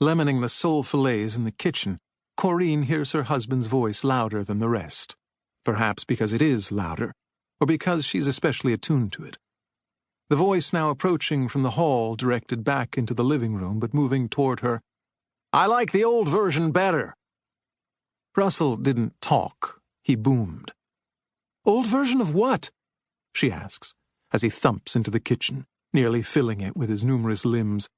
Lemoning the sole fillets in the kitchen, Corrine hears her husband's voice louder than the rest, perhaps because it is louder, or because she's especially attuned to it. The voice now approaching from the hall directed back into the living room but moving toward her. "I like the old version better." Russell didn't talk, he boomed. "Old version of what?" she asks, as he thumps into the kitchen, nearly filling it with his numerous limbs,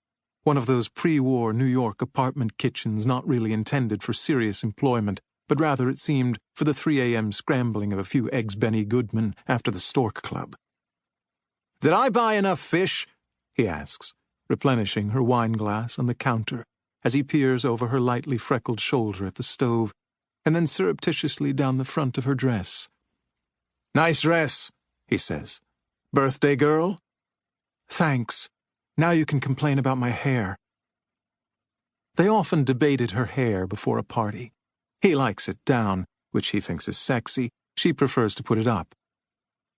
one of those pre-war New York apartment kitchens not really intended for serious employment, but rather, it seemed, for the 3 a.m. scrambling of a few eggs Benny Goodman after the Stork Club. "Did I buy enough fish?" he asks, replenishing her wine-glass on the counter as he peers over her lightly freckled shoulder at the stove, and then surreptitiously down the front of her dress. "Nice dress," he says. "Birthday girl?" "Thanks. Now you can complain about my hair." They often debated her hair before a party. He likes it down, which he thinks is sexy. She prefers to put it up.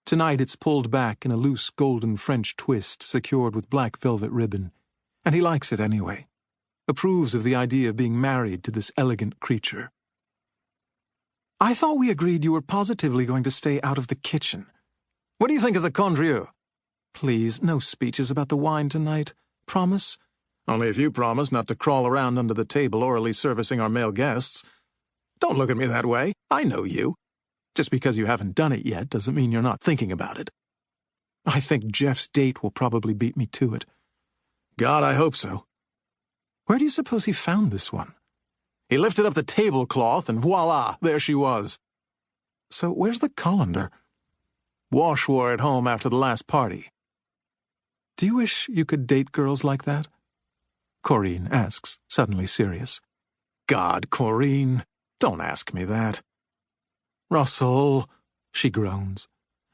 Tonight it's pulled back in a loose golden French twist secured with black velvet ribbon, and he likes it anyway. Approves of the idea of being married to this elegant creature. "I thought we agreed you were positively going to stay out of the kitchen." "What do you think of the Condrieu?" "Please, no speeches about the wine tonight. Promise?" "Only if you promise not to crawl around under the table orally servicing our male guests. Don't look at me that way. I know you. Just because you haven't done it yet doesn't mean you're not thinking about it." "I think Jeff's date will probably beat me to it." "God, I hope so." "Where do you suppose he found this one?" "He lifted up the tablecloth and voila, there she was." "So where's the colander?" "Wash wore it home after the last party." "Do you wish you could date girls like that?" Corrine asks, suddenly serious. "God, Corrine, don't ask me that." "Russell," she groans,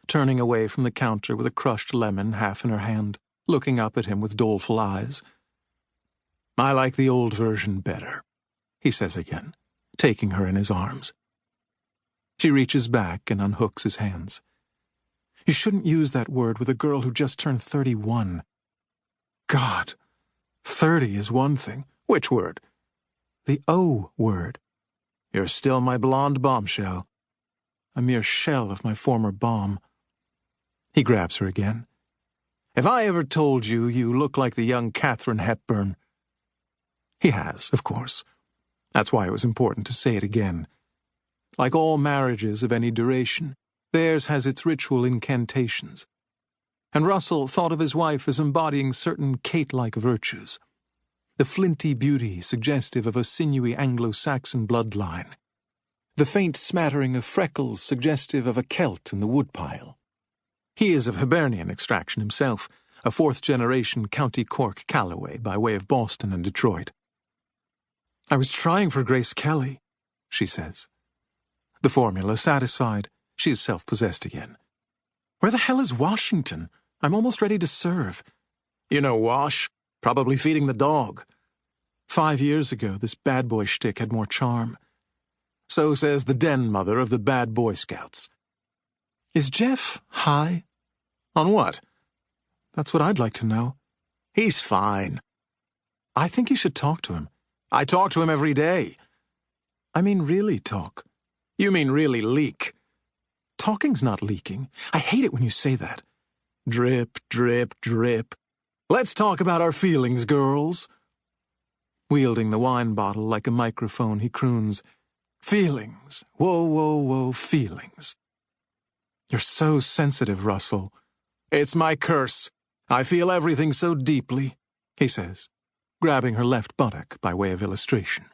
turning away from the counter with a crushed lemon half in her hand, looking up at him with doleful eyes. "I like the old version better," he says again, taking her in his arms. She reaches back and unhooks his hands. "You shouldn't use that word with a girl who just turned 31. God, 30 is one thing." "Which word?" "The O word." "You're still my blonde bombshell." "A mere shell of my former bomb." He grabs her again. "Have I ever told you you look like the young Katharine Hepburn?" He has, of course. That's why it was important to say it again. Like all marriages of any duration, theirs has its ritual incantations. And Russell thought of his wife as embodying certain Kate-like virtues. The flinty beauty suggestive of a sinewy Anglo-Saxon bloodline. The faint smattering of freckles suggestive of a Celt in the woodpile. He is of Hibernian extraction himself, a fourth-generation County Cork Calloway by way of Boston and Detroit. "I was trying for Grace Kelly," she says. The formula satisfied, she is self-possessed again. "Where the hell is Washington? I'm almost ready to serve." "You know Wash? Probably feeding the dog." 5 years ago, this bad boy shtick had more charm. So says the den mother of the bad Boy Scouts. "Is Jeff high?" "On what?" "That's what I'd like to know." "He's fine." "I think you should talk to him." "I talk to him every day." "I mean really talk." "You mean really leak." "Talking's not leaking. I hate it when you say that." Drip, drip, drip. "Let's talk about our feelings, girls." Wielding the wine bottle like a microphone, he croons, "Feelings. Whoa, whoa, whoa, feelings." "You're so sensitive, Russell." "It's my curse. I feel everything so deeply," he says, grabbing her left buttock by way of illustration.